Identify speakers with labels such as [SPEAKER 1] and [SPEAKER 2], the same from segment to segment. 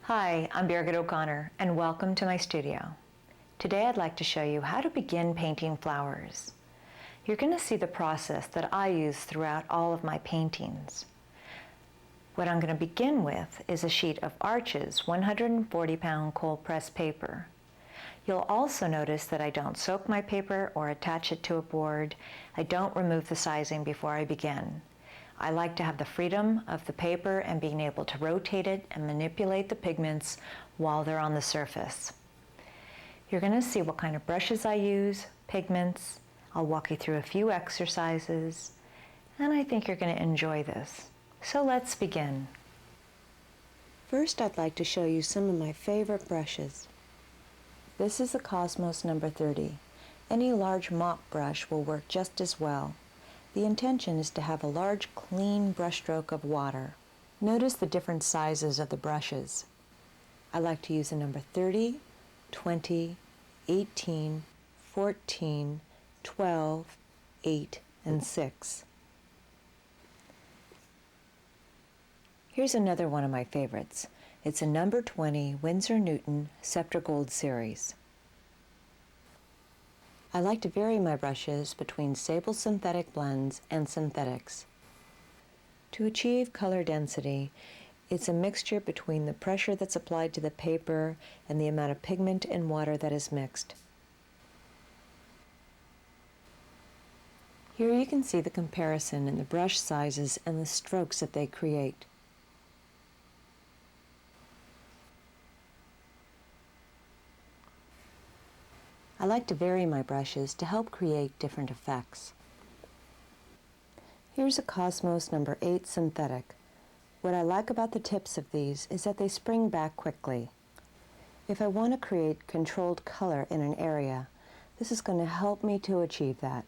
[SPEAKER 1] Hi, I'm Birgit O'Connor, and welcome to my studio. Today I'd like to show you how to begin painting flowers. You're going to see the process that I use throughout all of my paintings. What I'm going to begin with is a sheet of Arches 140-pound cold press paper. You'll also notice that I don't soak my paper or attach it to a board. I don't remove the sizing before I begin. I like to have the freedom of the paper and being able to rotate it and manipulate the pigments while they're on the surface. You're going to see what kind of brushes I use, pigments. I'll walk you through a few exercises, and I think you're going to enjoy this. So let's begin. First, I'd like to show you some of my favorite brushes. This is the Cosmos number 30. Any large mop brush will work just as well. The intention is to have a large, clean brushstroke of water. Notice the different sizes of the brushes. I like to use a number 30, 20, 18, 14, 12, 8, and 6. Here's another one of my favorites. It's a number 20 Winsor Newton Scepter Gold series. I like to vary my brushes between sable synthetic blends and synthetics. To achieve color density, it's a mixture between the pressure that's applied to the paper and the amount of pigment and water that is mixed. Here you can see the comparison in the brush sizes and the strokes that they create. I like to vary my brushes to help create different effects. Here's a Cosmos number 8 synthetic. What I like about the tips of these is that they spring back quickly. If I want to create controlled color in an area, this is going to help me to achieve that.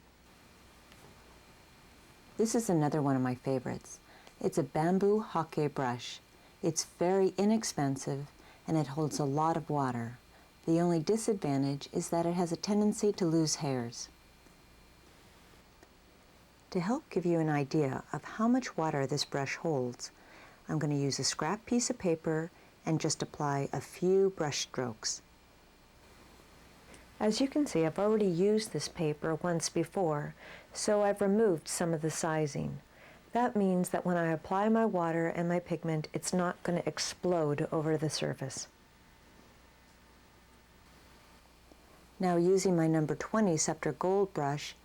[SPEAKER 1] This is another one of my favorites. It's a bamboo hockey brush. It's very inexpensive and it holds a lot of water. The only disadvantage is that it has a tendency to lose hairs. To help give you an idea of how much water this brush holds, I'm going to use a scrap piece of paper and just apply a few brush strokes. As you can see, I've already used this paper once before, so I've removed some of the sizing. That means that when I apply my water and my pigment, it's not going to explode over the surface. Now, using my number 20 Scepter Gold brush,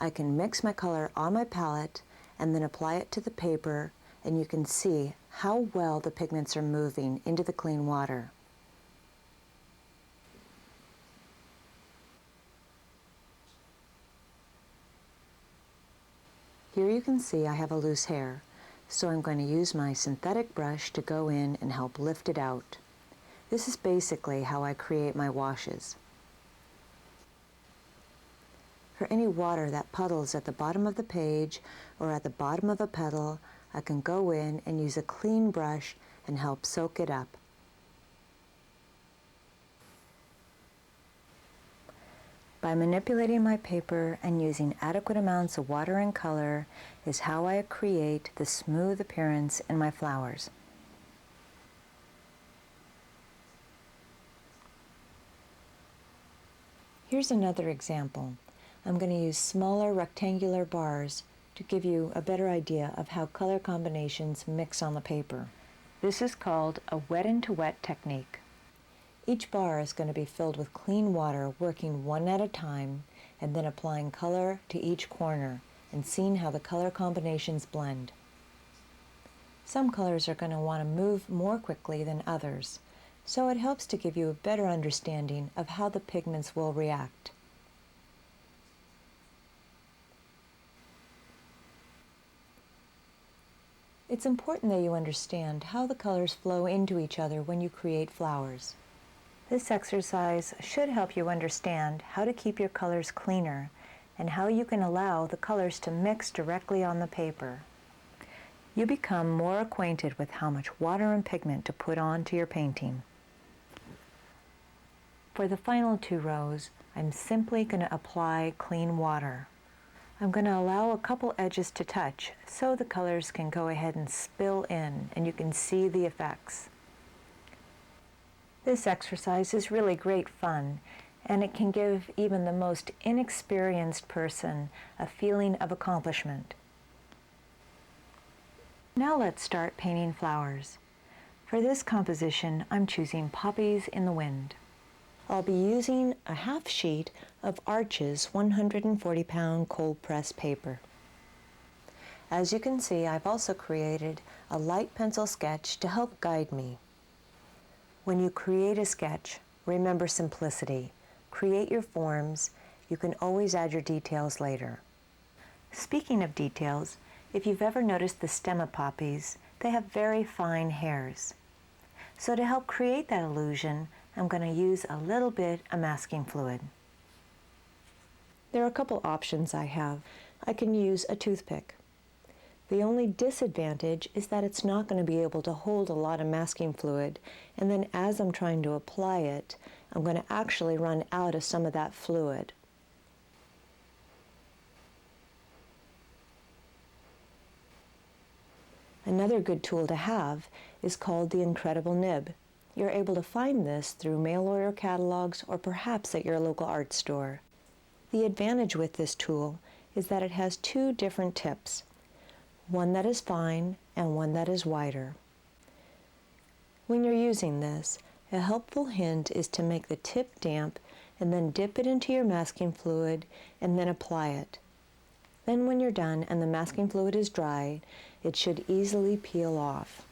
[SPEAKER 1] I can mix my color on my palette and then apply it to the paper, and you can see how well the pigments are moving into the clean water. Here you can see I have a loose hair, so I'm going to use my synthetic brush to go in and help lift it out. This is basically how I create my washes. For any water that puddles at the bottom of the page or at the bottom of a petal, I can go in and use a clean brush and help soak it up. By manipulating my paper and using adequate amounts of water and color is how I create the smooth appearance in my flowers. Here's another example. I'm going to use smaller rectangular bars to give you a better idea of how color combinations mix on the paper. This is called a wet into wet technique. Each bar is going to be filled with clean water, working one at a time, and then applying color to each corner and seeing how the color combinations blend. Some colors are going to want to move more quickly than others, so it helps to give you a better understanding of how the pigments will react. It's important that you understand how the colors flow into each other when you create flowers. This exercise should help you understand how to keep your colors cleaner and how you can allow the colors to mix directly on the paper. You become more acquainted with how much water and pigment to put onto your painting. For the final 2 rows, I'm simply going to apply clean water. I'm going to allow a couple edges to touch so the colors can go ahead and spill in and you can see the effects. This exercise is really great fun, and it can give even the most inexperienced person a feeling of accomplishment. Now let's start painting flowers. For this composition, I'm choosing Poppies in the Wind. I'll be using a half sheet of Arches 140-pound cold press paper. As you can see, I've also created a light pencil sketch to help guide me. When you create a sketch, remember simplicity. Create your forms. You can always add your details later. Speaking of details, if you've ever noticed the stem of poppies, they have very fine hairs. So to help create that illusion, I'm going to use a little bit of masking fluid. There are a couple options I have. I can use a toothpick. The only disadvantage is that it's not going to be able to hold a lot of masking fluid, and then as I'm trying to apply it, I'm going to actually run out of some of that fluid. Another good tool to have is called the Incredible Nib. You're able to find this through mail order catalogs or perhaps at your local art store. The advantage with this tool is that it has two different tips, one that is fine and one that is wider. When you're using this, a helpful hint is to make the tip damp and then dip it into your masking fluid and then apply it. Then when you're done and the masking fluid is dry, it should easily peel off.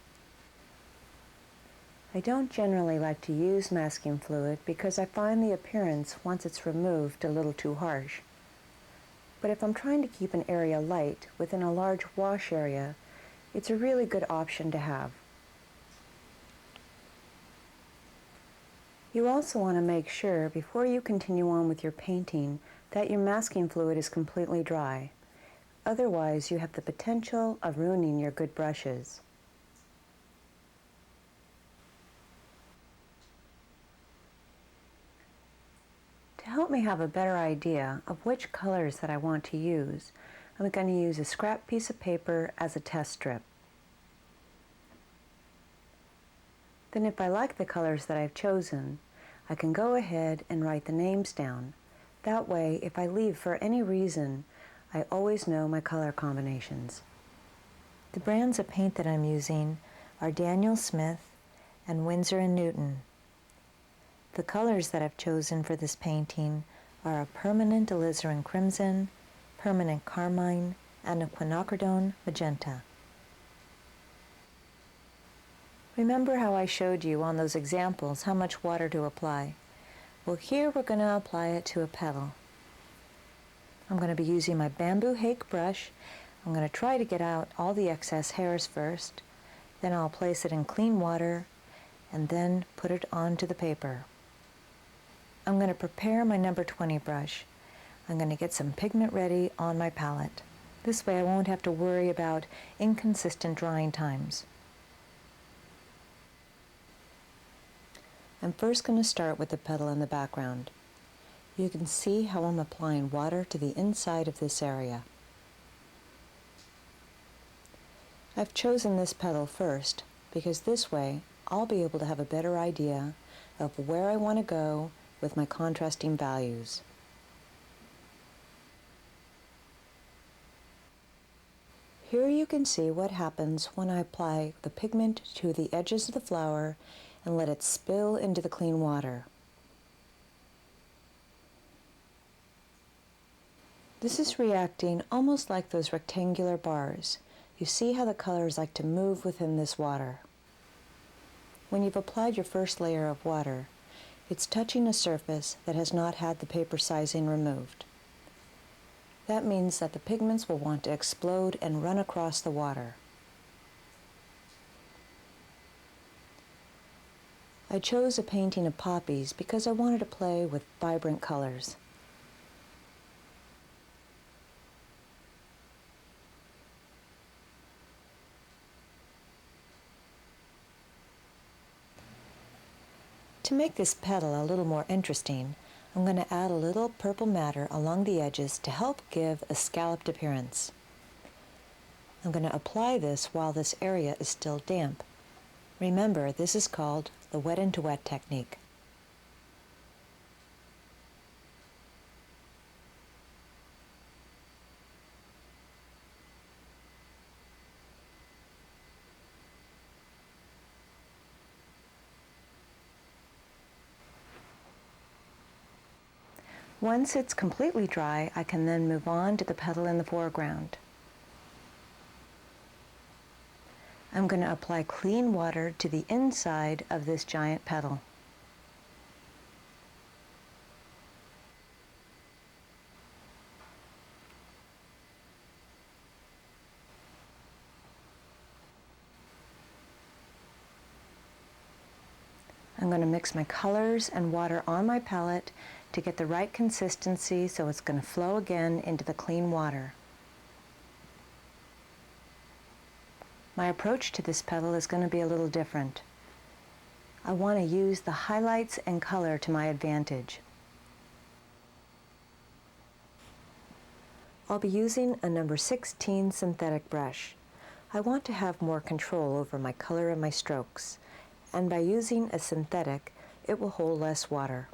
[SPEAKER 1] I don't generally like to use masking fluid because I find the appearance, once it's removed, a little too harsh. But if I'm trying to keep an area light within a large wash area, it's a really good option to have. You also want to make sure before you continue on with your painting that your masking fluid is completely dry. Otherwise, you have the potential of ruining your good brushes. To help me have a better idea of which colors that I want to use, I'm going to use a scrap piece of paper as a test strip. Then if I like the colors that I've chosen, I can go ahead and write the names down. That way, if I leave for any reason, I always know my color combinations. The brands of paint that I'm using are Daniel Smith and Winsor & Newton. The colors that I've chosen for this painting are a permanent alizarin crimson, permanent carmine, and a quinacridone magenta. Remember how I showed you on those examples how much water to apply? Well, here we're going to apply it to a petal. I'm going to be using my bamboo hake brush. I'm going to try to get out all the excess hairs first. Then I'll place it in clean water and then put it onto the paper. I'm going to prepare my number 20 brush. I'm going to get some pigment ready on my palette. This way I won't have to worry about inconsistent drying times. I'm first going to start with the petal in the background. You can see how I'm applying water to the inside of this area. I've chosen this petal first because this way I'll be able to have a better idea of where I want to go with my contrasting values. Here you can see what happens when I apply the pigment to the edges of the flower and let it spill into the clean water. This is reacting almost like those rectangular bars. You see how the colors like to move within this water. When you've applied your first layer of water, it's touching a surface that has not had the paper sizing removed. That means that the pigments will want to explode and run across the water. I chose a painting of poppies because I wanted to play with vibrant colors. To make this petal a little more interesting, I'm going to add a little purple matter along the edges to help give a scalloped appearance. I'm going to apply this while this area is still damp. Remember, this is called the wet into wet technique. Once it's completely dry, I can then move on to the petal in the foreground. I'm going to apply clean water to the inside of this giant petal. I'm going to mix my colors and water on my palette to get the right consistency so it's going to flow again into the clean water. My approach to this petal is going to be a little different. I want to use the highlights and color to my advantage. I'll be using a number 16 synthetic brush. I want to have more control over my color and my strokes, and by using a synthetic, it will hold less water.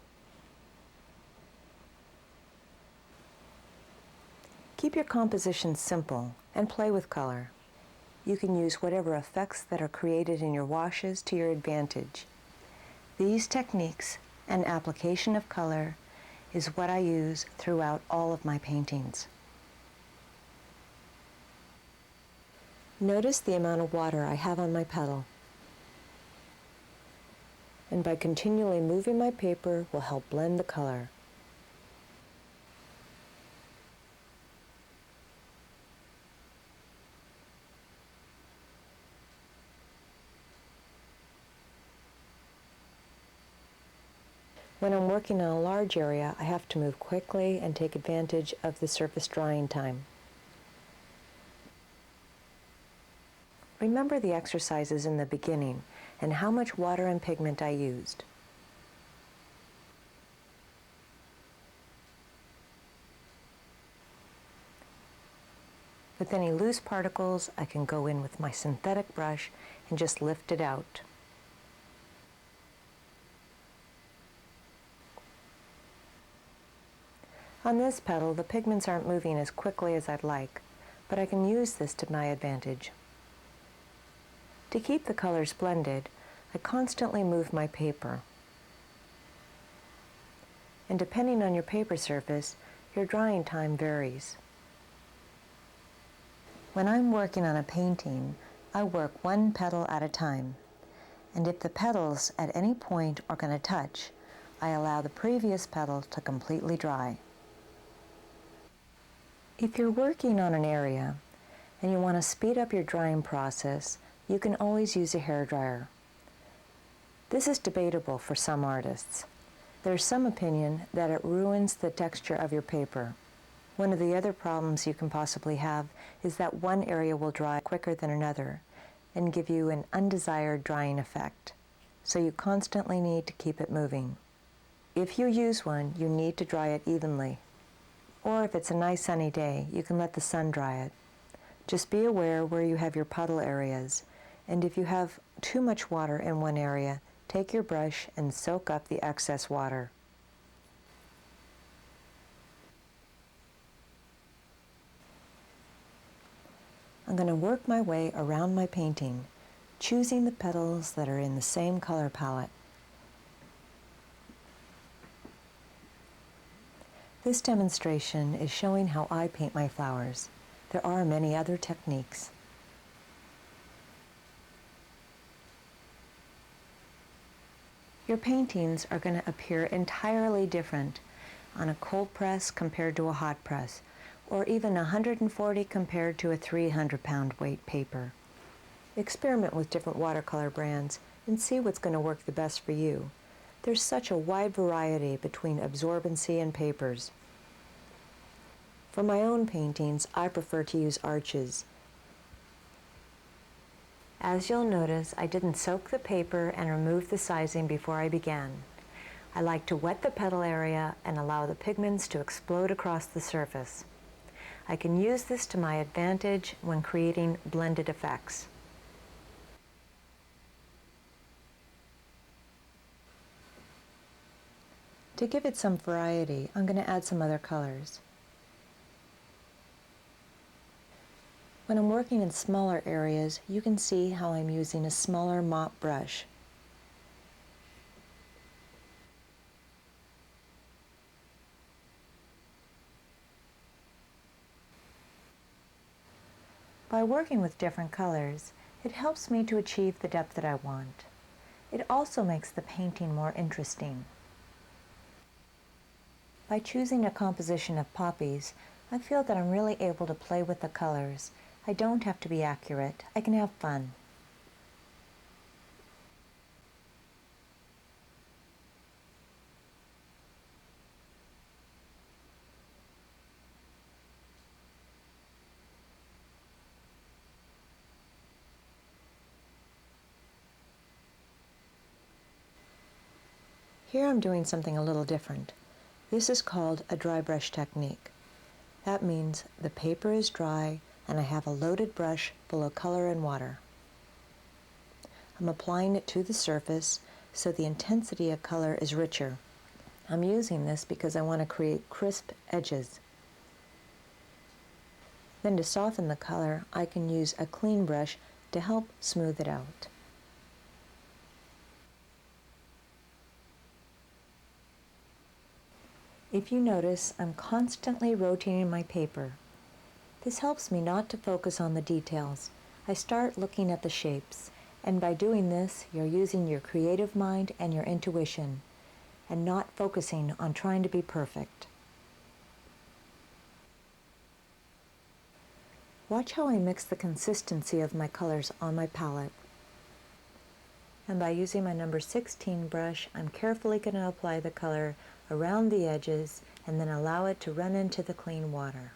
[SPEAKER 1] Keep your composition simple and play with color. You can use whatever effects that are created in your washes to your advantage. These techniques and application of color is what I use throughout all of my paintings. Notice the amount of water I have on my petal. And by continually moving my paper will help blend the color. When I'm working on a large area, I have to move quickly and take advantage of the surface drying time. Remember the exercises in the beginning and how much water and pigment I used. With any loose particles, I can go in with my synthetic brush and just lift it out. On this petal, the pigments aren't moving as quickly as I'd like, but I can use this to my advantage. To keep the colors blended, I constantly move my paper. And depending on your paper surface, your drying time varies. When I'm working on a painting, I work one petal at a time. And if the petals at any point are going to touch, I allow the previous petal to completely dry. If you're working on an area and you want to speed up your drying process, you can always use a hairdryer. This is debatable for some artists. There's some opinion that it ruins the texture of your paper. One of the other problems you can possibly have is that one area will dry quicker than another and give you an undesired drying effect. So you constantly need to keep it moving. If you use one, you need to dry it evenly. Or if it's a nice sunny day, you can let the sun dry it. Just be aware where you have your puddle areas, and if you have too much water in one area, take your brush and soak up the excess water. I'm going to work my way around my painting, choosing the petals that are in the same color palette. This demonstration is showing how I paint my flowers. There are many other techniques. Your paintings are going to appear entirely different on a cold press compared to a hot press, or even 140 compared to a 300-pound weight paper. Experiment with different watercolor brands and see what's going to work the best for you. There's such a wide variety between absorbency and papers. For my own paintings, I prefer to use arches. As you'll notice, I didn't soak the paper and remove the sizing before I began. I like to wet the petal area and allow the pigments to explode across the surface. I can use this to my advantage when creating blended effects. To give it some variety, I'm going to add some other colors. When I'm working in smaller areas, you can see how I'm using a smaller mop brush. By working with different colors, it helps me to achieve the depth that I want. It also makes the painting more interesting. By choosing a composition of poppies, I feel that I'm really able to play with the colors. I don't have to be accurate. I can have fun. Here I'm doing something a little different. This is called a dry brush technique. That means the paper is dry and I have a loaded brush full of color and water. I'm applying it to the surface so the intensity of color is richer. I'm using this because I want to create crisp edges. Then to soften the color, I can use a clean brush to help smooth it out. If you notice, I'm constantly rotating my paper. This helps me not to focus on the details. I start looking at the shapes, and by doing this, you're using your creative mind and your intuition, and not focusing on trying to be perfect. Watch how I mix the consistency of my colors on my palette. And by using my number 16 brush, I'm carefully going to apply the color around the edges and then allow it to run into the clean water.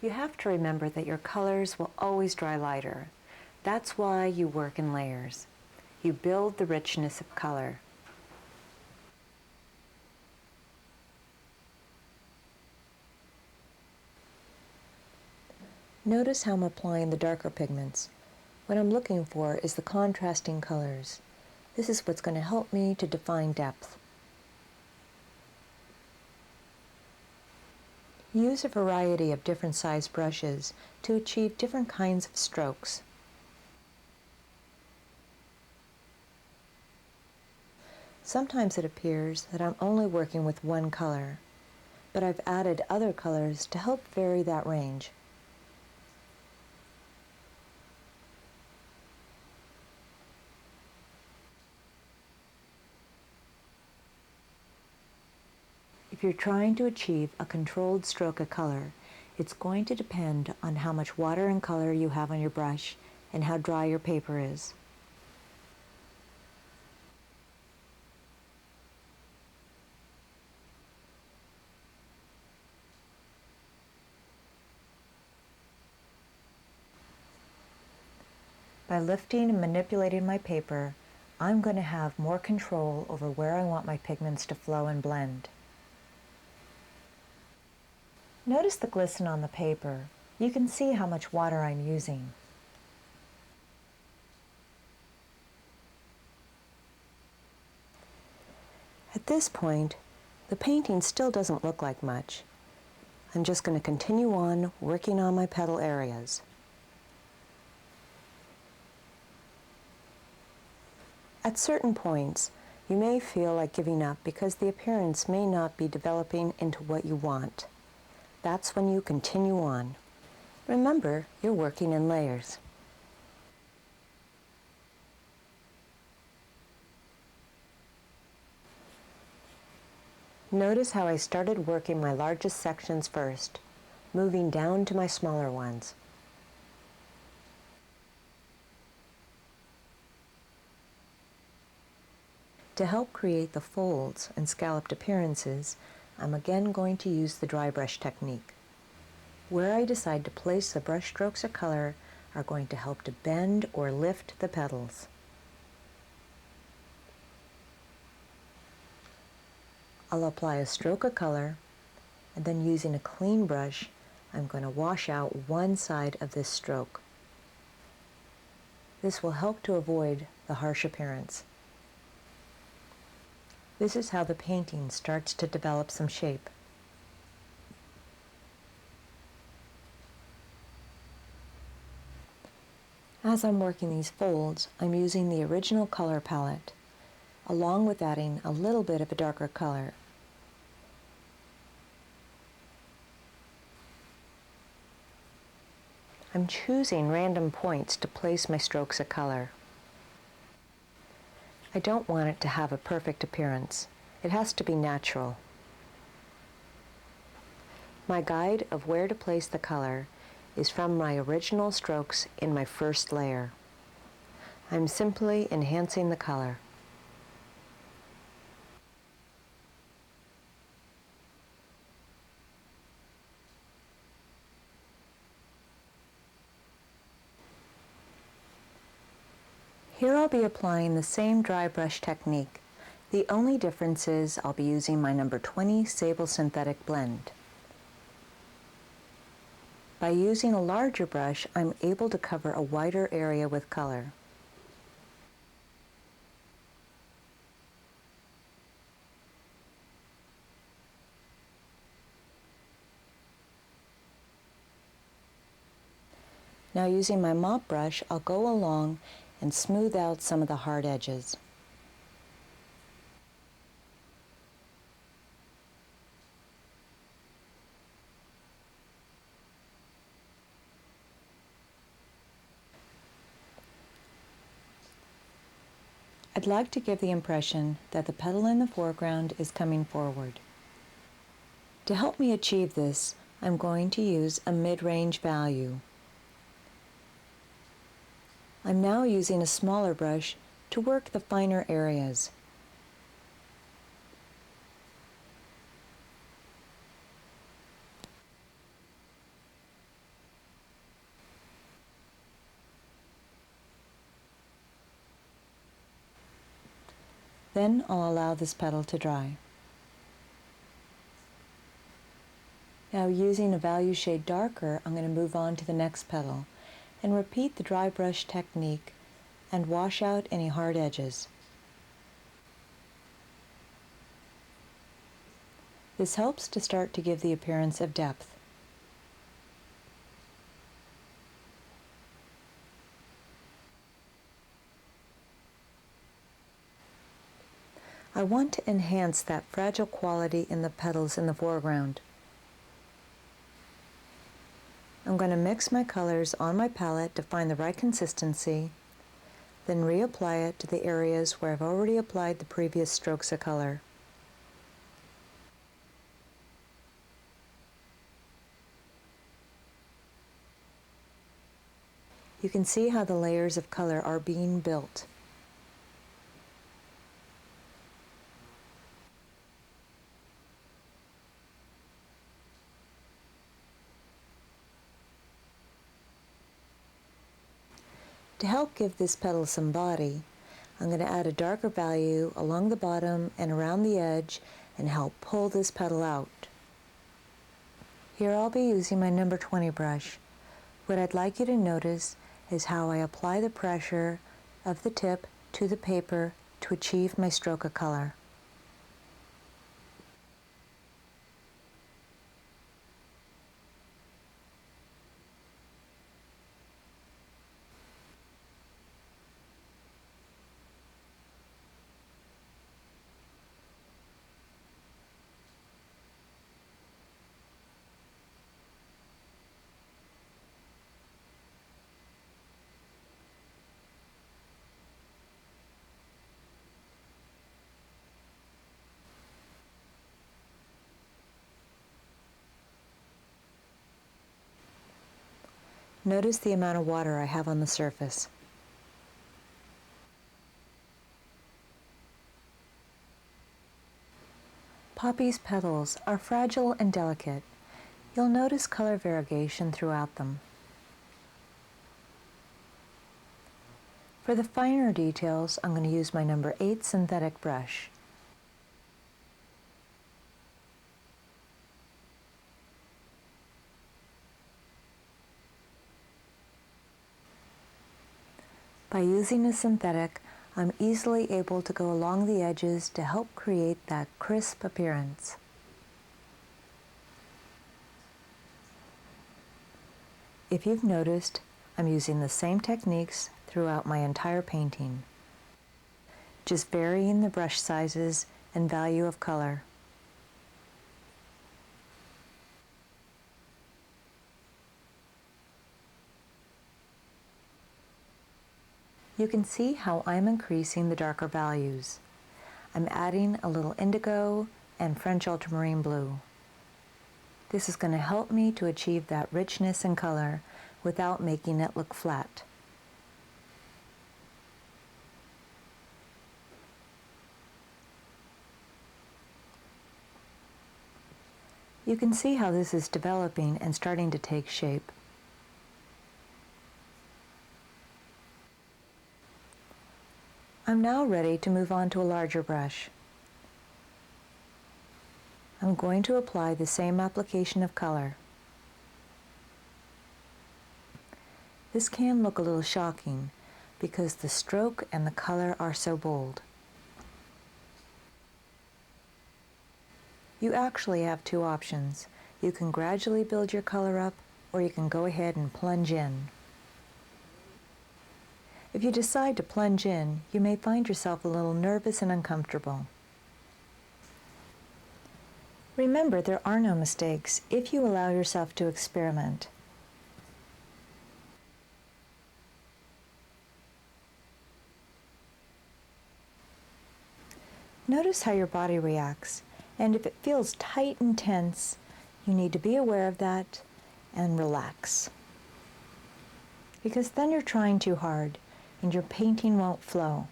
[SPEAKER 1] You have to remember that your colors will always dry lighter. That's why you work in layers. You build the richness of color. Notice how I'm applying the darker pigments. What I'm looking for is the contrasting colors. This is what's going to help me to define depth. Use a variety of different size brushes to achieve different kinds of strokes. Sometimes it appears that I'm only working with one color, but I've added other colors to help vary that range. If you're trying to achieve a controlled stroke of color, it's going to depend on how much water and color you have on your brush and how dry your paper is. By lifting and manipulating my paper, I'm going to have more control over where I want my pigments to flow and blend. Notice the glisten on the paper. You can see how much water I'm using. At this point, the painting still doesn't look like much. I'm just going to continue on working on my petal areas. At certain points, you may feel like giving up because the appearance may not be developing into what you want. That's when you continue on. Remember, you're working in layers. Notice how I started working my largest sections first, moving down to my smaller ones. To help create the folds and scalloped appearances, I'm again going to use the dry brush technique. Where I decide to place the brush strokes of color are going to help to bend or lift the petals. I'll apply a stroke of color, and then using a clean brush, I'm going to wash out one side of this stroke. This will help to avoid the harsh appearance. This is how the painting starts to develop some shape. As I'm working these folds, I'm using the original color palette, along with adding a little bit of a darker color. I'm choosing random points to place my strokes of color. I don't want it to have a perfect appearance. It has to be natural. My guide of where to place the color is from my original strokes in my first layer. I'm simply enhancing the color. Here I'll be applying the same dry brush technique. The only difference is I'll be using my number 20 Sable Synthetic Blend. By using a larger brush, I'm able to cover a wider area with color. Now using my mop brush, I'll go along and smooth out some of the hard edges. I'd like to give the impression that the petal in the foreground is coming forward. To help me achieve this, I'm going to use a mid-range value. I'm now using a smaller brush to work the finer areas. Then I'll allow this petal to dry. Now using a value shade darker, I'm going to move on to the next petal and repeat the dry brush technique and wash out any hard edges. This helps to start to give the appearance of depth. I want to enhance that fragile quality in the petals in the foreground. I'm going to mix my colors on my palette to find the right consistency, then reapply it to the areas where I've already applied the previous strokes of color. You can see how the layers of color are being built. To help give this petal some body, I'm going to add a darker value along the bottom and around the edge and help pull this petal out. Here I'll be using my number 20 brush. What I'd like you to notice is how I apply the pressure of the tip to the paper to achieve my stroke of color. Notice the amount of water I have on the surface. Poppies' petals are fragile and delicate. You'll notice color variegation throughout them. For the finer details, I'm going to use my number 8 synthetic brush. By using a synthetic, I'm easily able to go along the edges to help create that crisp appearance. If you've noticed, I'm using the same techniques throughout my entire painting, just varying the brush sizes and value of color. You can see how I'm increasing the darker values. I'm adding a little indigo and French ultramarine blue. This is going to help me to achieve that richness in color without making it look flat. You can see how this is developing and starting to take shape. I'm now ready to move on to a larger brush. I'm going to apply the same application of color. This can look a little shocking because the stroke and the color are so bold. You actually have two options. You can gradually build your color up, or you can go ahead and plunge in. If you decide to plunge in, you may find yourself a little nervous and uncomfortable. Remember, there are no mistakes if you allow yourself to experiment. Notice how your body reacts, and if it feels tight and tense, you need to be aware of that and relax. Because then you're trying too hard, and your painting won't flow.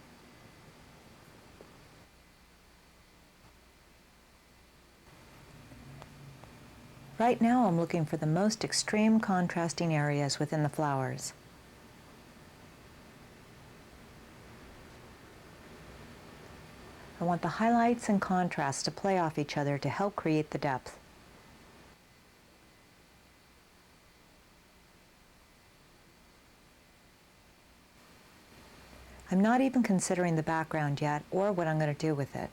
[SPEAKER 1] Right now I'm looking for the most extreme contrasting areas within the flowers. I want the highlights and contrasts to play off each other to help create the depth. I'm not even considering the background yet or what I'm going to do with it.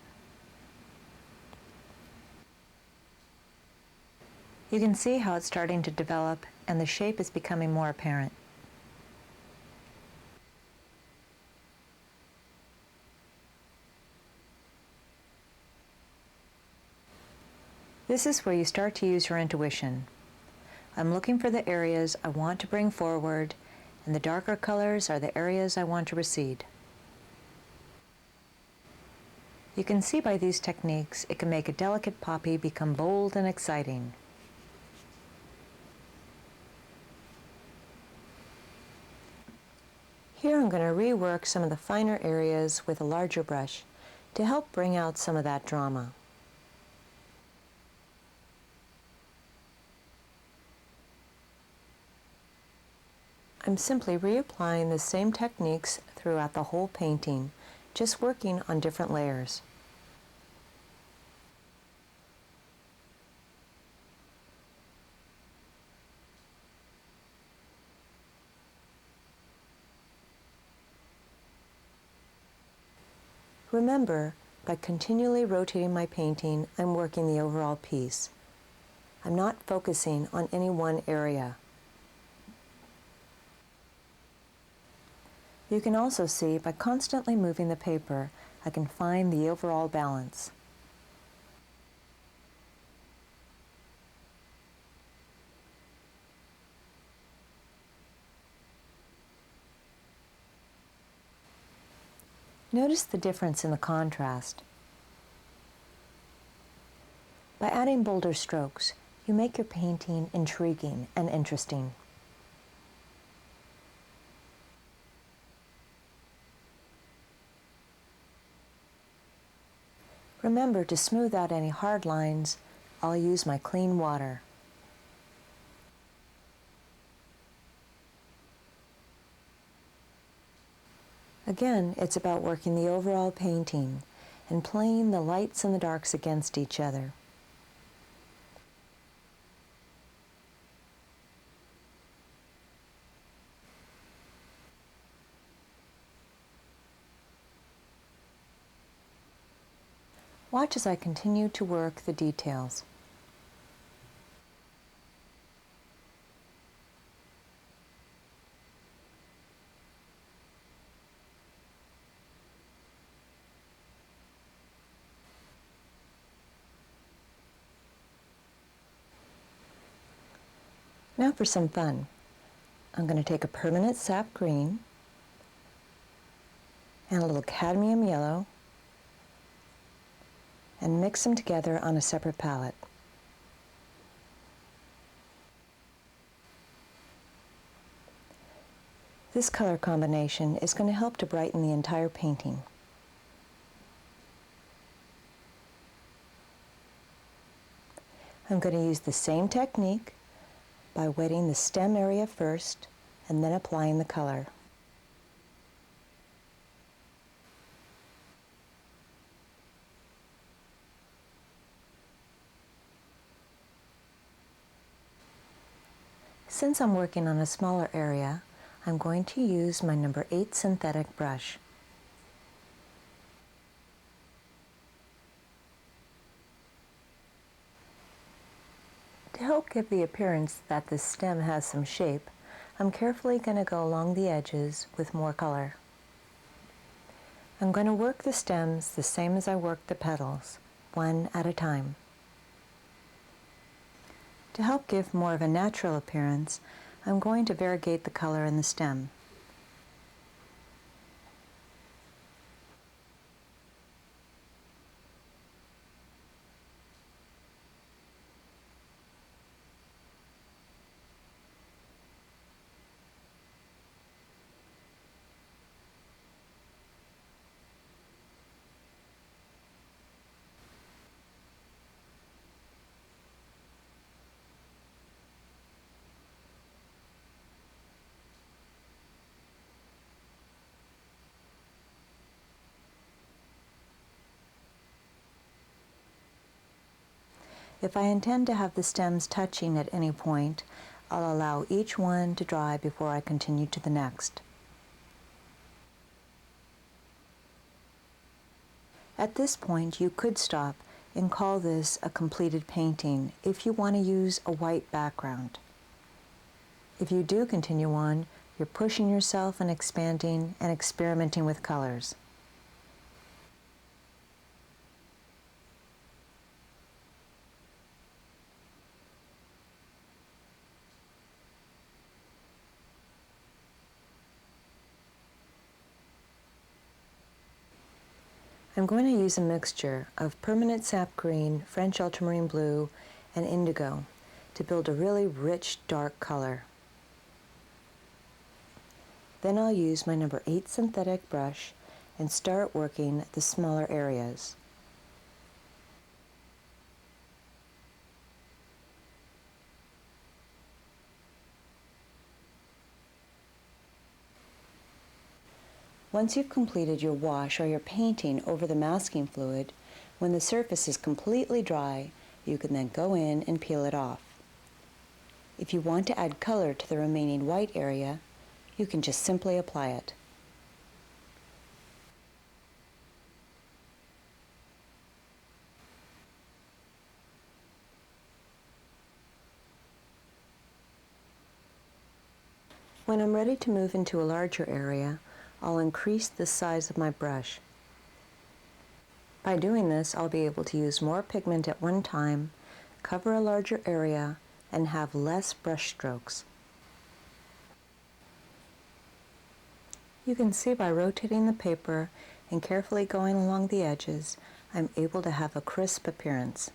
[SPEAKER 1] You can see how it's starting to develop and the shape is becoming more apparent. This is where you start to use your intuition. I'm looking for the areas I want to bring forward, and the darker colors are the areas I want to recede. You can see by these techniques it can make a delicate poppy become bold and exciting. Here I'm going to rework some of the finer areas with a larger brush to help bring out some of that drama. I'm simply reapplying the same techniques throughout the whole painting, just working on different layers. Remember, by continually rotating my painting, I'm working the overall piece. I'm not focusing on any one area. You can also see by constantly moving the paper, I can find the overall balance. Notice the difference in the contrast. By adding bolder strokes, you make your painting intriguing and interesting. Remember to smooth out any hard lines. I'll use my clean water. Again, it's about working the overall painting and playing the lights and the darks against each other. Watch as I continue to work the details. Now for some fun. I'm going to take a permanent sap green and a little cadmium yellow and mix them together on a separate palette. This color combination is going to help to brighten the entire painting. I'm going to use the same technique by wetting the stem area first and then applying the color. Since I'm working on a smaller area, I'm going to use my number 8 synthetic brush. To help give the appearance that the stem has some shape, I'm carefully going to go along the edges with more color. I'm going to work the stems the same as I work the petals, one at a time. To help give more of a natural appearance, I'm going to variegate the color in the stem. If I intend to have the stems touching at any point, I'll allow each one to dry before I continue to the next. At this point, you could stop and call this a completed painting if you want to use a white background. If you do continue on, you're pushing yourself and expanding and experimenting with colors. I'm going to use a mixture of permanent sap green, French ultramarine blue, and indigo to build a really rich dark color. Then I'll use my number 8 synthetic brush and start working the smaller areas. Once you've completed your wash or your painting over the masking fluid, when the surface is completely dry, you can then go in and peel it off. If you want to add color to the remaining white area, you can just simply apply it. When I'm ready to move into a larger area, I'll increase the size of my brush. By doing this, I'll be able to use more pigment at one time, cover a larger area, and have less brush strokes. You can see by rotating the paper and carefully going along the edges, I'm able to have a crisp appearance.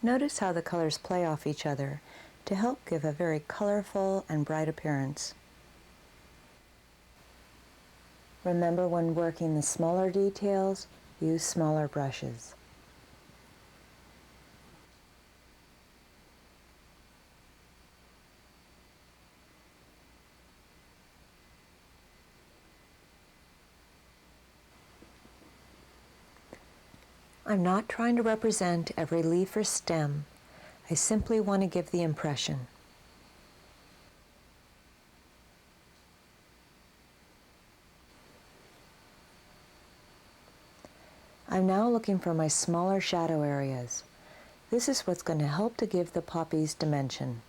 [SPEAKER 1] Notice how the colors play off each other to help give a very colorful and bright appearance. Remember, when working the smaller details, use smaller brushes. I'm not trying to represent every leaf or stem. I simply want to give the impression. I'm now looking for my smaller shadow areas. This is what's going to help to give the poppies dimension.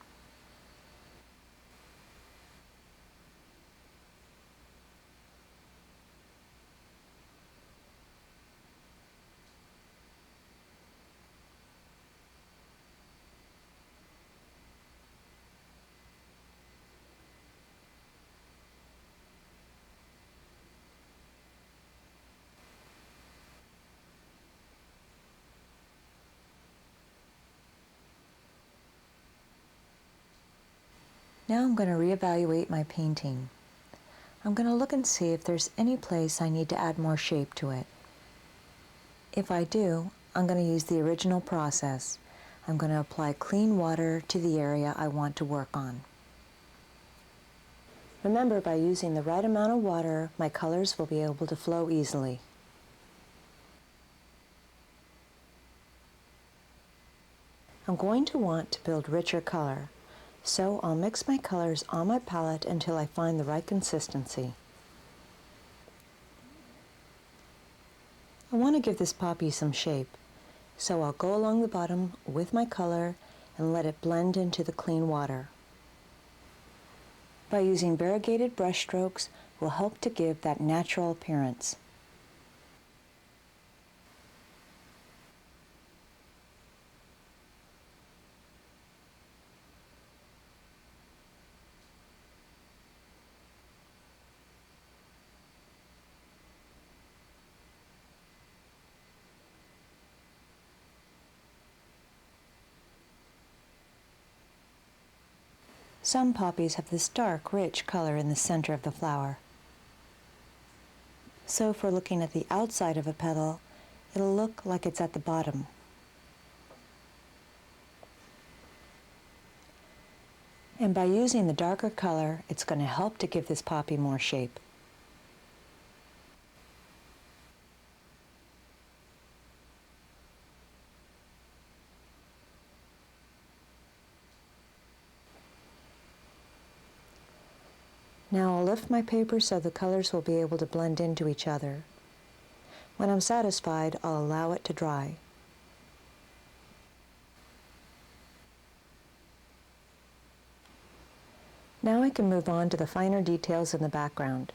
[SPEAKER 1] Now I'm going to reevaluate my painting. I'm going to look and see if there's any place I need to add more shape to it. If I do, I'm going to use the original process. I'm going to apply clean water to the area I want to work on. Remember, by using the right amount of water, my colors will be able to flow easily. I'm going to want to build richer color, so I'll mix my colors on my palette until I find the right consistency. I want to give this poppy some shape, so I'll go along the bottom with my color and let it blend into the clean water. By using variegated brush strokes will help to give that natural appearance. Some poppies have this dark, rich color in the center of the flower. So if we're looking at the outside of a petal, it'll look like it's at the bottom. And by using the darker color, it's going to help to give this poppy more shape. Now I'll lift my paper so the colors will be able to blend into each other. When I'm satisfied, I'll allow it to dry. Now I can move on to the finer details in the background.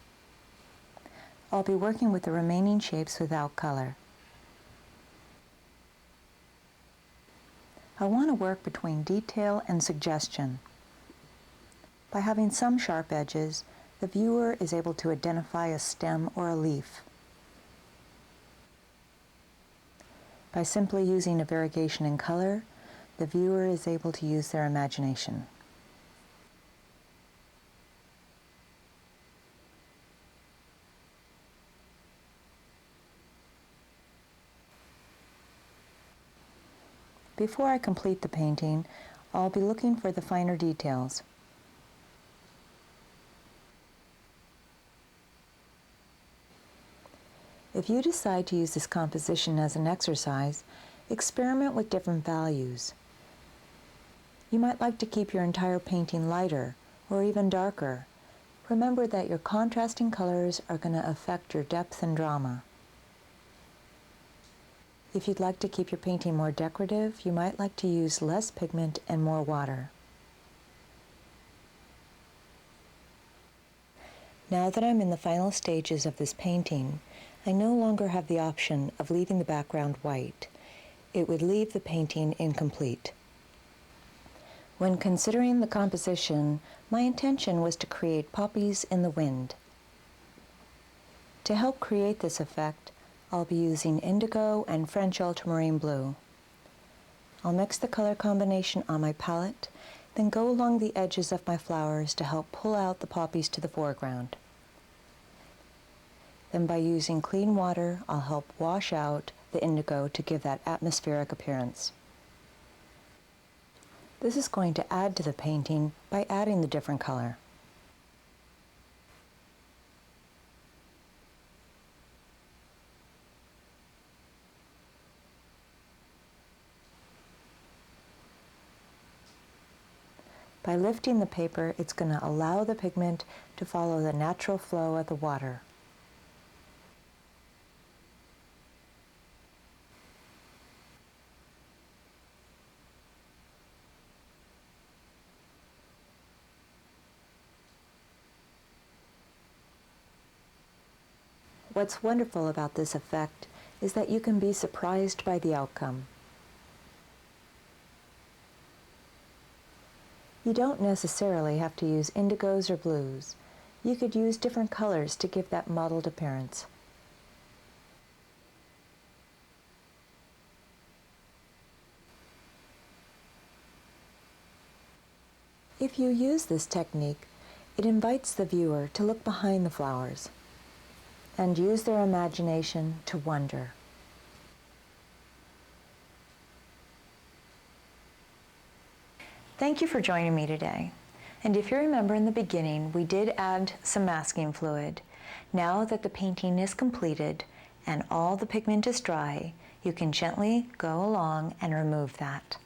[SPEAKER 1] I'll be working with the remaining shapes without color. I want to work between detail and suggestion. By having some sharp edges, the viewer is able to identify a stem or a leaf. By simply using a variegation in color, the viewer is able to use their imagination. Before I complete the painting, I'll be looking for the finer details. If you decide to use this composition as an exercise, experiment with different values. You might like to keep your entire painting lighter or even darker. Remember that your contrasting colors are going to affect your depth and drama. If you'd like to keep your painting more decorative, you might like to use less pigment and more water. Now that I'm in the final stages of this painting, I no longer have the option of leaving the background white. It would leave the painting incomplete. When considering the composition, my intention was to create poppies in the wind. To help create this effect, I'll be using indigo and French ultramarine blue. I'll mix the color combination on my palette, then go along the edges of my flowers to help pull out the poppies to the foreground. Then by using clean water, I'll help wash out the indigo to give that atmospheric appearance. This is going to add to the painting by adding the different color. By lifting the paper, it's going to allow the pigment to follow the natural flow of the water. What's wonderful about this effect is that you can be surprised by the outcome. You don't necessarily have to use indigos or blues. You could use different colors to give that mottled appearance. If you use this technique, it invites the viewer to look behind the flowers and use their imagination to wonder. Thank you for joining me today. And if you remember in the beginning, we did add some masking fluid. Now that the painting is completed and all the pigment is dry, you can gently go along and remove that.